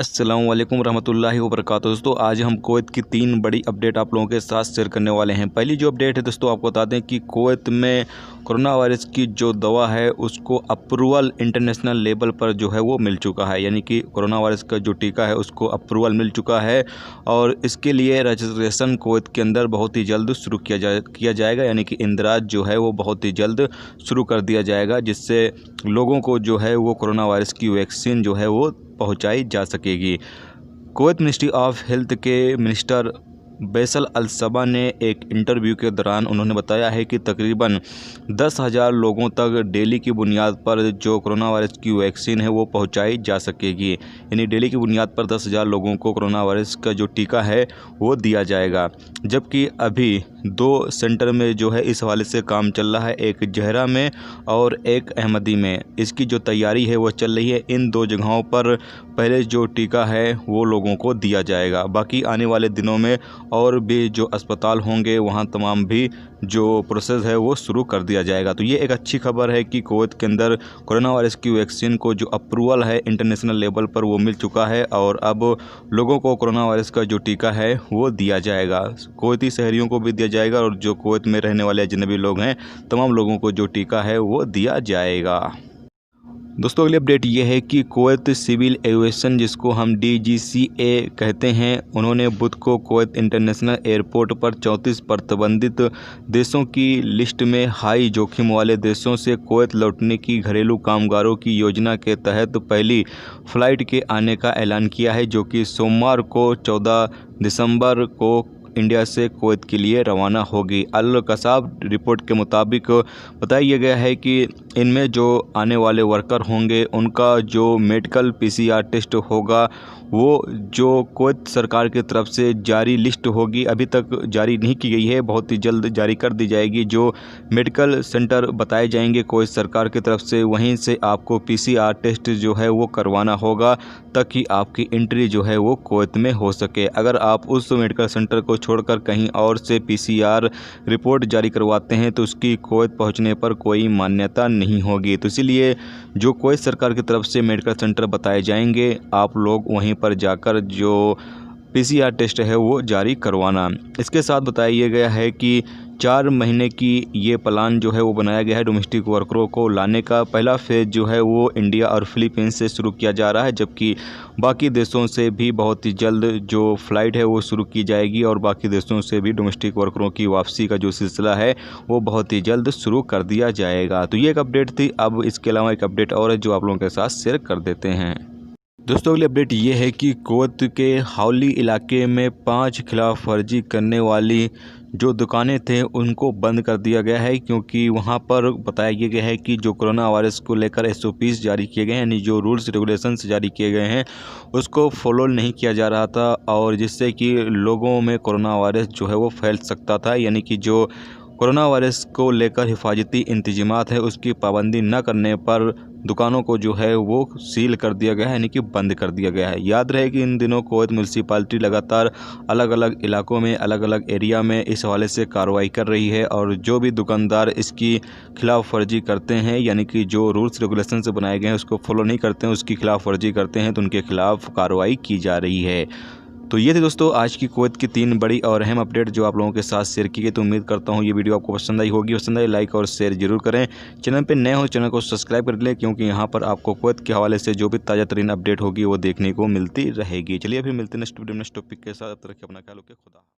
अस्सलाम वालेकुम रहमतुल्लाहि व बरकातुहू। दोस्तों आज हम कुवैत की 3 बड़ी अपडेट आप लोगों के साथ शेयर करने वाले हैं। पहली जो अपडेट है दोस्तों, आपको बता दें कि कुवैत में कोरोना वायरस की जो दवा है उसको अप्रूवल इंटरनेशनल लेवल पर जो है वो मिल चुका है, यानी कि कोरोना वायरस का जो टीका है उसको अप्रूवल मिल चुका है और इसके लिए रजिस्ट्रेशन कुवैत के अंदर बहुत ही जल्द शुरू किया जाएगा, यानी कि इंदराज जो है वो बहुत ही जल्द शुरू कर दिया जाएगा, जिससे लोगों को जो है वो कोरोना वायरस की वैक्सीन जो है वो पहुंचाई जा सकेगी। कुवैत मिनिस्ट्री ऑफ हेल्थ के मिनिस्टर बैसल अल सबा ने एक इंटरव्यू के दौरान उन्होंने बताया है कि तकरीबन 10,000 लोगों तक डेली की बुनियाद पर जो कोरोना वायरस की वैक्सीन है वो पहुंचाई जा सकेगी, यानी डेली की बुनियाद पर 10,000 लोगों को कोरोना वायरस का जो टीका है वो दिया जाएगा। जबकि अभी 2 सेंटर में जो है इस हवाले से काम चल रहा है, एक जहरा में और एक अहमदी में। इसकी जो तैयारी है वो चल रही है। इन 2 जगहों पर पहले जो टीका है वो लोगों को दिया जाएगा। बाकी आने वाले दिनों में और भी जो अस्पताल होंगे वहाँ तमाम भी जो प्रोसेस है वो शुरू कर दिया जाएगा। तो ये एक अच्छी खबर है कि कुवैत के अंदर कोरोना वायरस की वैक्सीन को जो अप्रूवल है इंटरनेशनल लेवल पर वो मिल चुका है और अब लोगों को कोरोना वायरस का जो टीका है वो दिया जाएगा। कुवैती शहरियों को भी दिया जाएगा और जो कुवैत में रहने वाले अजनबी लोग हैं तमाम लोगों को जो टीका है वो दिया जाएगा। दोस्तों अगली अपडेट ये है कि कुवैत सिविल एविएशन, जिसको हम DGCA कहते हैं, उन्होंने बुध को कुवैत इंटरनेशनल एयरपोर्ट पर 34 प्रतिबंधित देशों की लिस्ट में हाई जोखिम वाले देशों से कुवैत लौटने की घरेलू कामगारों की योजना के तहत पहली फ़्लाइट के आने का ऐलान किया है, जो कि सोमवार को 14 दिसंबर को इंडिया से कुवैत के लिए रवाना होगी। अल कसाब रिपोर्ट के मुताबिक बताया गया है कि इनमें जो आने वाले वर्कर होंगे उनका जो मेडिकल PCR टेस्ट होगा वो जो कुवैत सरकार की तरफ से जारी लिस्ट होगी, अभी तक जारी नहीं की गई है, बहुत ही जल्द जारी कर दी जाएगी। जो मेडिकल सेंटर बताए जाएंगे कुवैत सरकार की तरफ से, वहीं से आपको PCR टेस्ट जो है वो करवाना होगा ताकि आपकी एंट्री जो है वो कुवैत में हो सके। अगर आप उस मेडिकल सेंटर को छोड़कर कहीं और से PCR रिपोर्ट जारी करवाते हैं तो उसकी कुवैत पहुंचने पर कोई मान्यता नहीं होगी। तो इसीलिए जो कुवैत सरकार की तरफ से मेडिकल सेंटर बताए जाएंगे, आप लोग वहीं पर जाकर जो PCR टेस्ट है वो जारी करवाना। इसके साथ बताया गया है कि 4 महीने की ये प्लान जो है वो बनाया गया है डोमेस्टिक वर्करों को लाने का। पहला फेज़ जो है वो इंडिया और फिलीपींस से शुरू किया जा रहा है, जबकि बाकी देशों से भी बहुत ही जल्द जो फ़्लाइट है वो शुरू की जाएगी और बाकी देशों से भी डोमेस्टिक वर्करों की वापसी का जो सिलसिला है वो बहुत ही जल्द शुरू कर दिया जाएगा। तो ये एक अपडेट थी। अब इसके अलावा एक अपडेट और है जो आप लोगों के साथ शेयर कर देते हैं। दोस्तों अगली अपडेट ये है कि कुवैत के हाउली इलाके में 5 खिलाफ वर्जी करने वाली जो दुकानें थे उनको बंद कर दिया गया है, क्योंकि वहां पर बताया गया है कि जो कोरोना वायरस को लेकर SOPs जारी किए गए हैं, यानी जो रूल्स रेगुलेशंस जारी किए गए हैं उसको फॉलो नहीं किया जा रहा था और जिससे कि लोगों में कोरोना वायरस जो है वो फैल सकता था। यानी कि जो कोरोना वायरस को लेकर हिफाजती इंतजामात है उसकी पाबंदी न करने पर दुकानों को जो है वो सील कर दिया गया है, यानी कि बंद कर दिया गया है। याद रहे कि इन दिनों कुवैत म्यूनसिपालिटी लगातार अलग अलग इलाकों में अलग अलग एरिया में इस हवाले से कार्रवाई कर रही है और जो भी दुकानदार इसकी खिलाफ वर्जी करते हैं, यानी कि जो रूल्स रेगुलेशन से बनाए गए हैं उसको फॉलो नहीं करते हैं, उसकी खिलाफ वर्जी करते हैं, तो उनके खिलाफ कार्रवाई की जा रही है। तो ये थे दोस्तों आज की कुवैत की 3 बड़ी और अहम अपडेट जो आप लोगों के साथ शेयर की गई। तो उम्मीद करता हूँ ये वीडियो आपको पसंद आई होगी। पसंद आई लाइक और शेयर जरूर करें। चैनल पे नए हो चैनल को सब्सक्राइब कर लें, क्योंकि यहाँ पर आपको कुवैत के हवाले से जो भी ताज़ा तरीन अपडेट होगी वो देखने को मिलती रहेगी। चलिए फिर मिलते हैं नेक्स्ट वीडियो में नेक्स्ट टॉपिक के साथ। अब तक अपना ख्याल रखिए। खुदा।